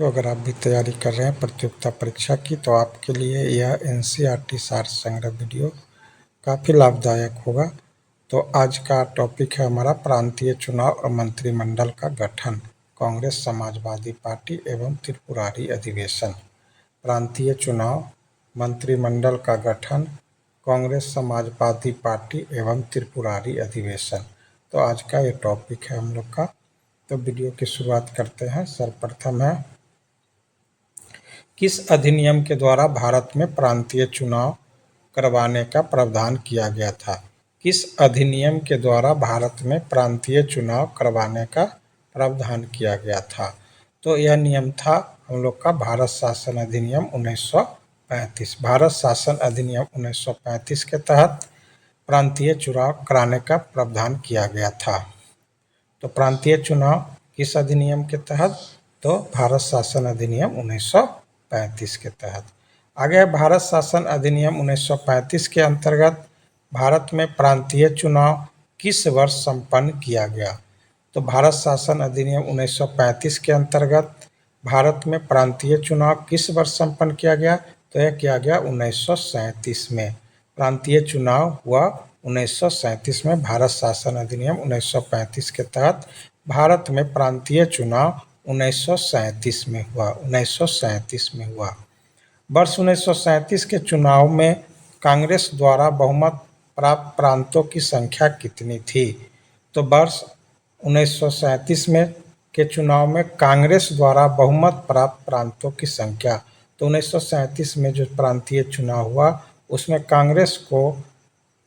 तो अगर आप भी तैयारी कर रहे हैं प्रतियोगिता परीक्षा की तो आपके लिए यह एनसीईआरटी सार संग्रह वीडियो काफ़ी लाभदायक होगा। तो आज का टॉपिक है हमारा प्रांतीय चुनाव और मंत्रिमंडल का गठन, कांग्रेस समाजवादी पार्टी एवं त्रिपुरारी अधिवेशन। प्रांतीय चुनाव, मंत्रिमंडल का गठन, कांग्रेस समाजवादी पार्टी एवं त्रिपुरारी अधिवेशन। तो आज का ये टॉपिक है हम लोग का। तो वीडियो की शुरुआत करते हैं। सर्वप्रथम है, किस अधिनियम के द्वारा भारत में प्रांतीय चुनाव करवाने का प्रावधान किया गया था? किस अधिनियम के द्वारा भारत में प्रांतीय चुनाव करवाने का प्रावधान किया गया था? तो यह नियम था हम लोग का भारत शासन अधिनियम 1935। भारत शासन अधिनियम 1935 के तहत प्रांतीय चुनाव कराने का प्रावधान किया गया था। तो प्रांतीय चुनाव किस अधिनियम के तहत? तो भारत शासन अधिनियम 1935 के तहत। आगे भारत शासन अधिनियम 1935 के अंतर्गत भारत में प्रांतीय चुनाव किस वर्ष संपन्न किया गया? तो भारत शासन अधिनियम 1935 के अंतर्गत भारत में प्रांतीय चुनाव किस वर्ष संपन्न किया गया? तो यह किया गया 1937 में। प्रांतीय चुनाव हुआ 1937 में। भारत शासन अधिनियम 1935 के तहत भारत में प्रांतीय चुनाव 1937 में हुआ। 1937 में हुआ। वर्ष 1937 के चुनाव में कांग्रेस द्वारा बहुमत प्राप्त प्रांतों की संख्या कितनी थी? तो वर्ष 1937 में के चुनाव में कांग्रेस द्वारा बहुमत प्राप्त प्रांतों की संख्या, तो 1937 में जो प्रांतीय चुनाव हुआ उसमें कांग्रेस को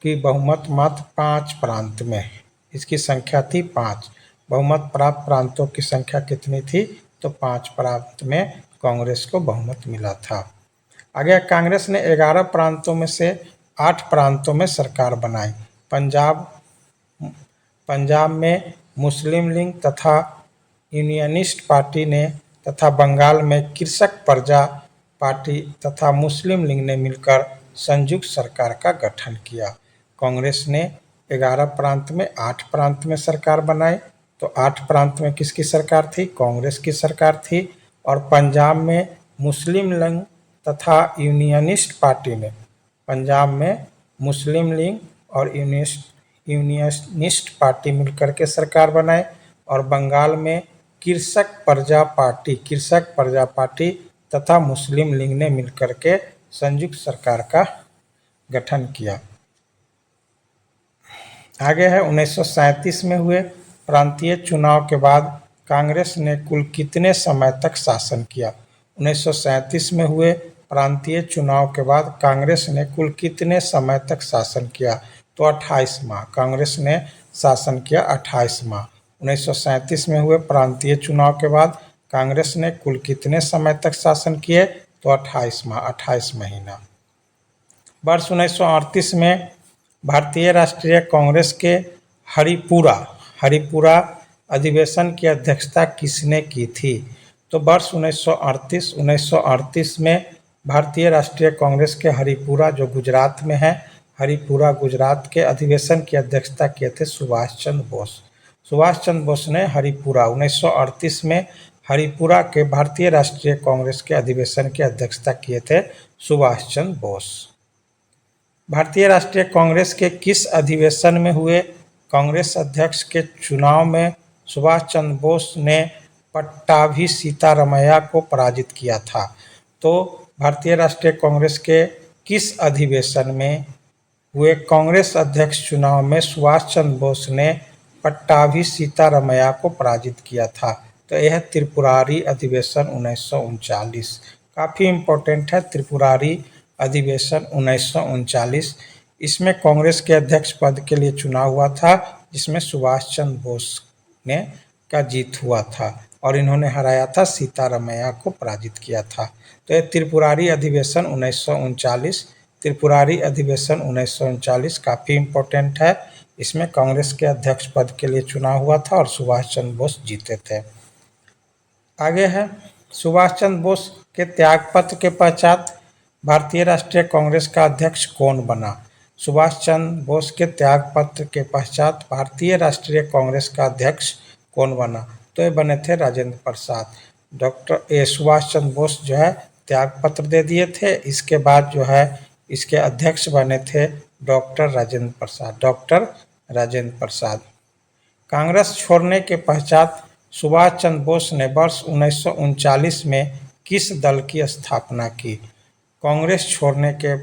की बहुमत मात्र 5 प्रांत में, इसकी संख्या थी 5। बहुमत प्राप्त प्रांतों की संख्या कितनी थी? तो 5 प्रांत में कांग्रेस को बहुमत मिला था। आगे कांग्रेस ने 11 प्रांतों में से 8 प्रांतों में सरकार बनाई। पंजाब में मुस्लिम लीग तथा यूनियनिस्ट पार्टी ने तथा बंगाल में कृषक प्रजा पार्टी तथा मुस्लिम लीग ने मिलकर संयुक्त सरकार का गठन किया। कांग्रेस ने 11 प्रांत में 8 प्रांत में सरकार बनाई। तो 8 प्रांत में किसकी सरकार थी? कांग्रेस की सरकार थी। और पंजाब में मुस्लिम लीग तथा यूनियनिस्ट पार्टी ने, पंजाब में मुस्लिम लीग और यूनियनिस्ट पार्टी मिलकर के सरकार बनाए। और बंगाल में कृषक प्रजा पार्टी तथा मुस्लिम लीग ने मिलकर के संयुक्त सरकार का गठन किया। आगे है 1937 में हुए प्रांतीय चुनाव के बाद कांग्रेस ने कुल कितने समय तक शासन किया? 1937 में हुए प्रांतीय चुनाव के बाद कांग्रेस ने कुल कितने समय तक शासन किया? तो 28 माह कांग्रेस ने शासन किया। 28 माह। 1937 में हुए प्रांतीय चुनाव के बाद कांग्रेस ने कुल कितने समय तक शासन किए? तो 28 माह, 28 महीना। वर्ष 1938 में भारतीय राष्ट्रीय कांग्रेस के हरिपुरा अधिवेशन की अध्यक्षता किसने की थी? तो वर्ष 1938 में भारतीय राष्ट्रीय कांग्रेस के हरिपुरा, जो गुजरात में है, हरिपुरा गुजरात के अधिवेशन की अध्यक्षता किए थे सुभाष चंद्र बोस। सुभाष चंद्र बोस ने हरिपुरा 1938 में हरिपुरा के भारतीय राष्ट्रीय कांग्रेस के अधिवेशन की अध्यक्षता किए थे सुभाष चंद्र बोस। भारतीय राष्ट्रीय कांग्रेस के किस अधिवेशन में हुए कांग्रेस अध्यक्ष के चुनाव में सुभाष चंद्र बोस ने पट्टाभी सीतारमैया को पराजित किया था? तो भारतीय राष्ट्रीय कांग्रेस के किस अधिवेशन में हुए कांग्रेस अध्यक्ष चुनाव में सुभाष चंद्र बोस ने पट्टाभी सीतारमैया को पराजित किया था? तो यह त्रिपुरारी अधिवेशन 1939। काफ़ी इम्पोर्टेंट है त्रिपुरारी अधिवेशन 1939। इसमें कांग्रेस के अध्यक्ष पद के लिए चुनाव हुआ था, जिसमें सुभाष चंद्र बोस ने का जीत हुआ था और इन्होंने हराया था, सीतारमैया को पराजित किया था। तो यह त्रिपुरारी अधिवेशन 1939। त्रिपुरारी अधिवेशन 1939 काफ़ी इम्पोर्टेंट है। इसमें कांग्रेस के अध्यक्ष पद के लिए चुनाव हुआ था और सुभाष चंद्र बोस जीते थे। आगे है, सुभाष चंद्र बोस के त्यागपत्र के पश्चात भारतीय राष्ट्रीय कांग्रेस का अध्यक्ष कौन बना? सुभाष चंद्र बोस के त्यागपत्र के पश्चात भारतीय राष्ट्रीय कांग्रेस का अध्यक्ष कौन बना? तो ये बने थे राजेंद्र प्रसाद। डॉक्टर सुभाष चंद्र बोस जो है त्याग पत्र दे दिए थे। इसके बाद जो है इसके अध्यक्ष बने थे डॉक्टर राजेंद्र प्रसाद। डॉक्टर राजेंद्र प्रसाद कांग्रेस छोड़ने के पश्चात सुभाष चंद्र बोस ने वर्ष 1939 में किस दल की स्थापना की? कांग्रेस छोड़ने के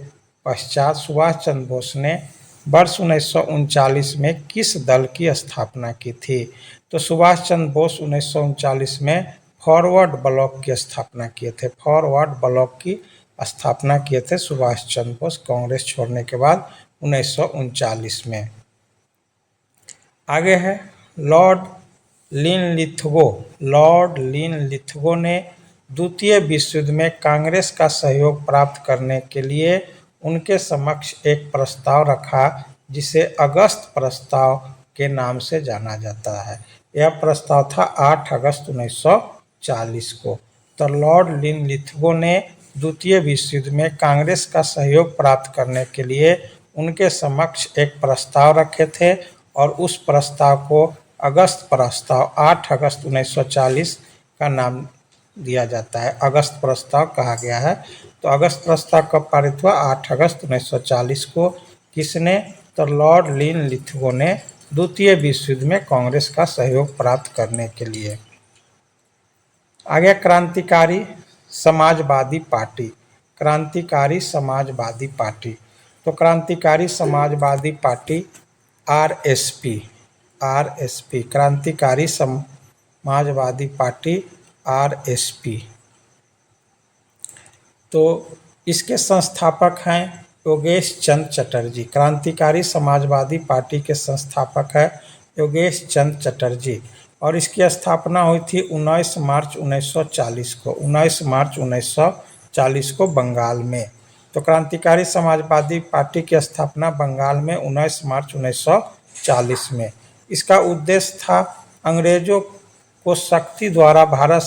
पश्चात सुभाष चंद्र बोस ने वर्ष 1939 में किस दल की स्थापना की थी? तो सुभाष चंद्र बोस 1939 में फॉरवर्ड ब्लॉक की स्थापना किए थे। फॉरवर्ड ब्लॉक की स्थापना किए थे सुभाष चंद्र बोस कांग्रेस छोड़ने के बाद 1939 में। आगे है लॉर्ड लिनलिथगो। लॉर्ड लिनलिथगो ने द्वितीय विश्व युद्ध में कांग्रेस का सहयोग प्राप्त करने के लिए उनके समक्ष एक प्रस्ताव रखा जिसे अगस्त प्रस्ताव के नाम से जाना जाता है। यह प्रस्ताव था 8 अगस्त 1940 को। तो लॉर्ड लिनलिथगो ने द्वितीय विश्व युद्ध में कांग्रेस का सहयोग प्राप्त करने के लिए उनके समक्ष एक प्रस्ताव रखे थे और उस प्रस्ताव को अगस्त प्रस्ताव 8 अगस्त 1940 का नाम दिया जाता है। अगस्त प्रस्ताव कहा गया है। तो अगस्त प्रस्ताव कब पारित हुआ? 8 अगस्त 1940 को। किसने? तो लॉर्ड लिनलिथगो ने द्वितीय विश्व युद्ध में कांग्रेस का सहयोग प्राप्त करने के लिए। आगे क्रांतिकारी समाजवादी पार्टी। क्रांतिकारी समाजवादी पार्टी। तो क्रांतिकारी समाजवादी पार्टी आरएसपी क्रांतिकारी समाजवादी पार्टी आरएसपी। तो इसके संस्थापक हैं योगेश चंद्र चटर्जी। क्रांतिकारी समाजवादी पार्टी के संस्थापक है योगेश चंद्र चटर्जी और इसकी स्थापना हुई थी 19 मार्च 1940 को। 19 मार्च 1940 को बंगाल में। तो क्रांतिकारी समाजवादी पार्टी की स्थापना बंगाल में 19 मार्च 1940 में। इसका उद्देश्य था अंग्रेजों को शक्ति द्वारा भारत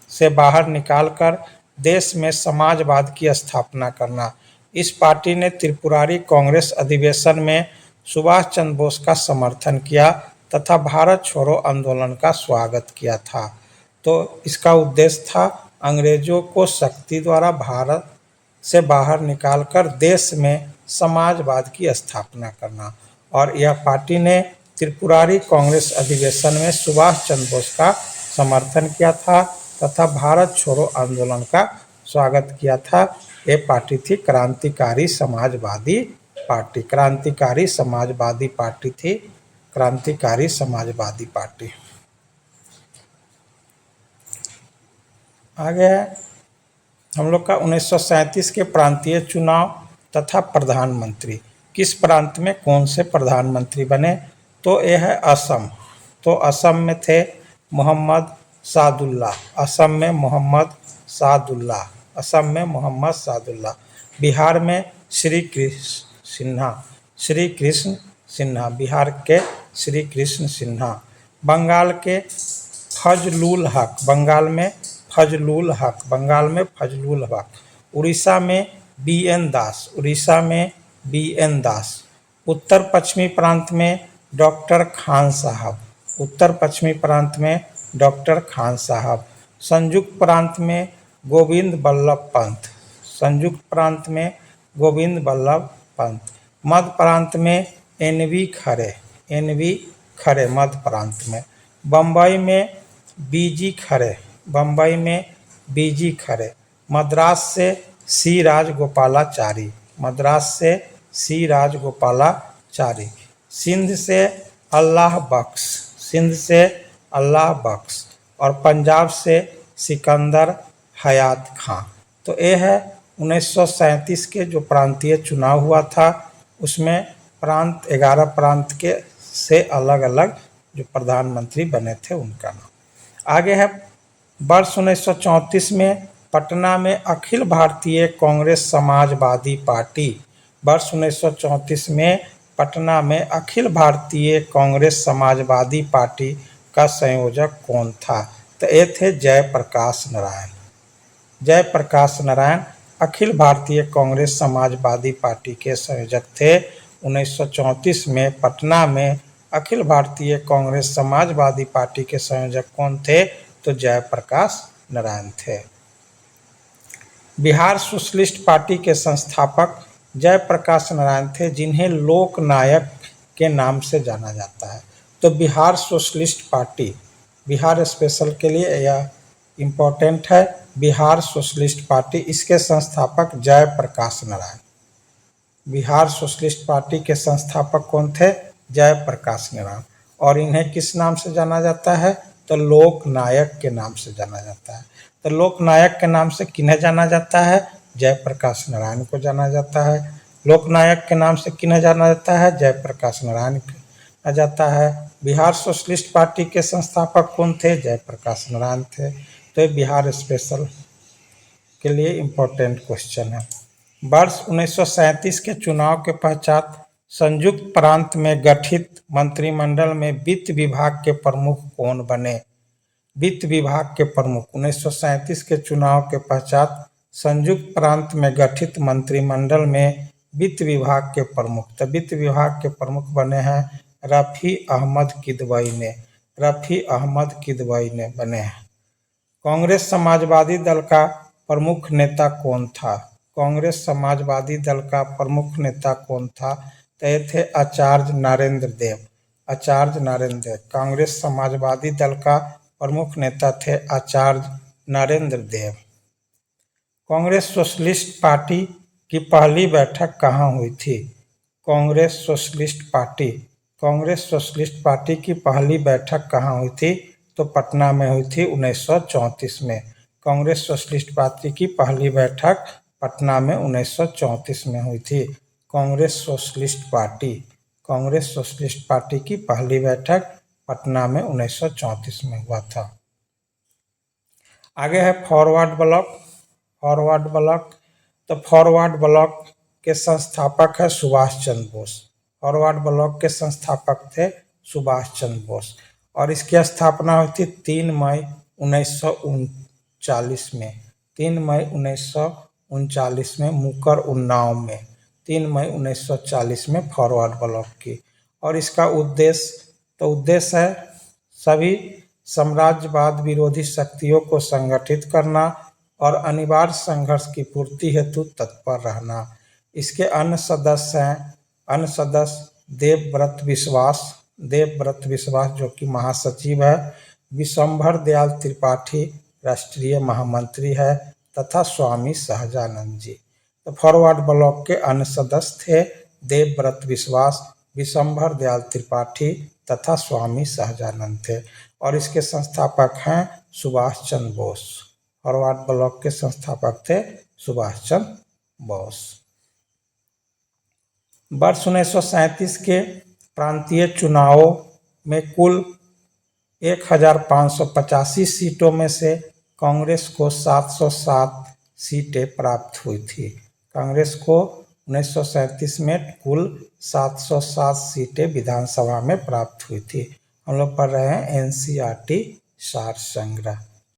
से बाहर निकालकर देश में समाजवाद की स्थापना करना। इस पार्टी ने त्रिपुरारी कांग्रेस अधिवेशन में सुभाष चंद्र बोस का समर्थन किया तथा भारत छोड़ो आंदोलन का स्वागत किया था। तो इसका उद्देश्य था अंग्रेजों को शक्ति द्वारा भारत से बाहर निकालकर देश में समाजवाद की स्थापना करना और यह पार्टी ने त्रिपुरारी कांग्रेस अधिवेशन में सुभाष चंद्र बोस का समर्थन किया था तथा भारत छोड़ो आंदोलन का स्वागत किया था। ये पार्टी थी क्रांतिकारी समाजवादी पार्टी। क्रांतिकारी समाजवादी पार्टी थी क्रांतिकारी समाजवादी पार्टी। आगे है हम लोग का 1937 के प्रांतीय चुनाव तथा प्रधानमंत्री। किस प्रांत में कौन से प्रधानमंत्री बने? तो यह है असम। तो असम में थे मोहम्मद सादुल्ला। असम में मोहम्मद सादुल्ला। असम में मोहम्मद सादुल्ला। बिहार में श्री कृष्ण सिन्हा। श्री कृष्ण सिन्हा। बिहार के श्री कृष्ण सिन्हा। बंगाल के फजलुल हक। बंगाल में फजलुल हक। बंगाल में फजलुल हक। उड़ीसा में बीएन दास। उड़ीसा में बीएन दास। उत्तर पश्चिमी प्रांत में डॉक्टर खान साहब। उत्तर पश्चिमी प्रांत में डॉक्टर खान साहब। संयुक्त प्रांत में गोविंद बल्लभ पंत। संयुक्त प्रांत में गोविंद बल्लभ पंत। मध्य प्रांत में एनवी खरे। एनवी खरे मध्य प्रांत में। बम्बई में बीजी खरे। बम्बई में बीजी खरे। मद्रास से सी राजगोपालाचारी। मद्रास से सी राजगोपालाचारी। सिंध से अल्लाह बख्श। सिंध से अल्लाह बख्श और पंजाब से सिकंदर हयात खां। तो ये है 1937 के जो प्रांतीय चुनाव हुआ था उसमें प्रांत 11 प्रांत के से अलग अलग जो प्रधानमंत्री बने थे उनका नाम। आगे है वर्ष 1934 में पटना में अखिल भारतीय कांग्रेस समाजवादी पार्टी। वर्ष 1934 में पटना में अखिल भारतीय कांग्रेस समाजवादी पार्टी का संयोजक कौन था? तो ये थे जयप्रकाश नारायण। जयप्रकाश नारायण अखिल भारतीय कांग्रेस समाजवादी पार्टी के संयोजक थे। 1934 में पटना में अखिल भारतीय कांग्रेस समाजवादी पार्टी के संयोजक कौन थे? तो जयप्रकाश नारायण थे। बिहार सोशलिस्ट पार्टी के संस्थापक जयप्रकाश नारायण थे, जिन्हें लोक नायक के नाम से जाना जाता है। तो Bihar socialist party, Bihar special के लिए यह इम्पोर्टेंट है, बिहार सोशलिस्ट पार्टी, इसके संस्थापक जयप्रकाश नारायण। बिहार सोशलिस्ट पार्टी के संस्थापक कौन थे? जयप्रकाश नारायण। और इन्हें किस नाम से जाना जाता है? तो लोक नायक के नाम से जाना जाता है। तो लोक नायक के नाम से किन्हें जाना जाता है? जयप्रकाश नारायण को जाना जाता है। लोक नायक के नाम से किन्हें जाना जाता है? जयप्रकाश नारायण को जाता है। बिहार सोशलिस्ट पार्टी के संस्थापक कौन थे? जयप्रकाश नारायण थे। तो बिहार स्पेशल के लिए इम्पोर्टेंट क्वेश्चन है। वर्ष 1937 के चुनाव के पश्चात संयुक्त प्रांत में गठित मंत्रिमंडल में वित्त विभाग के प्रमुख कौन बने? वित्त विभाग के प्रमुख 1937 के चुनाव के पश्चात संयुक्त प्रांत में गठित मंत्रिमंडल में वित्त विभाग के प्रमुख, तो वित्त विभाग के प्रमुख बने हैं रफ़ी अहमद किदवई ने, रफ़ी अहमद किदवई ने बने हैं। कांग्रेस समाजवादी दल का प्रमुख नेता कौन था? कांग्रेस समाजवादी दल का प्रमुख नेता कौन था? तो ये थे आचार्य नरेंद्र देव, आचार्य नरेंद्र देव। कांग्रेस समाजवादी दल का प्रमुख नेता थे आचार्य नरेंद्र देव। कांग्रेस सोशलिस्ट पार्टी की पहली बैठक कहाँ हुई थी? Congress socialist party, Congress socialist party की पहली बैठक कहाँ हुई थी? तो पटना में हुई थी 1934 में। कांग्रेस सोशलिस्ट पार्टी की पहली बैठक पटना में 1934 में हुई थी। Congress socialist party, Congress socialist party की पहली बैठक पटना में 1934 में हुआ था। आगे है फॉरवर्ड ब्लॉक, फॉरवर्ड ब्लॉक। तो फॉरवर्ड ब्लॉक के संस्थापक है सुभाष चंद्र बोस। फॉरवर्ड ब्लॉक के संस्थापक थे सुभाष चंद्र बोस और इसकी स्थापना हुई थी 3 मई 1939 में, 3 मई 1939 में मुकर उन्नाव में, 3 मई 1940 में फॉरवर्ड ब्लॉक की। और इसका उद्देश्य है सभी साम्राज्यवाद विरोधी शक्तियों को संगठित करना और अनिवार्य संघर्ष की पूर्ति हेतु तत्पर रहना। इसके अन्य सदस्य देवव्रत विश्वास जो कि महासचिव है, विशंभर दयाल त्रिपाठी राष्ट्रीय महामंत्री है तथा स्वामी सहजानंद जी। तो फॉरवर्ड ब्लॉक के अन्य सदस्य थे देवव्रत विश्वास, विशंभर दयाल त्रिपाठी तथा स्वामी सहजानंद थे और इसके संस्थापक हैं सुभाष चंद्र बोस। फॉरवर्ड ब्लॉक के संस्थापक थे सुभाष चंद्र बोस। वर्ष 1937 के प्रांतीय चुनावों में कुल 1585 सीटों में से कांग्रेस को 707 सीटें प्राप्त हुई थी। कांग्रेस को 1937 में कुल 707 सीटें विधानसभा में प्राप्त हुई थी। हम लोग पढ़ रहे हैं NCERT सार संग्रह।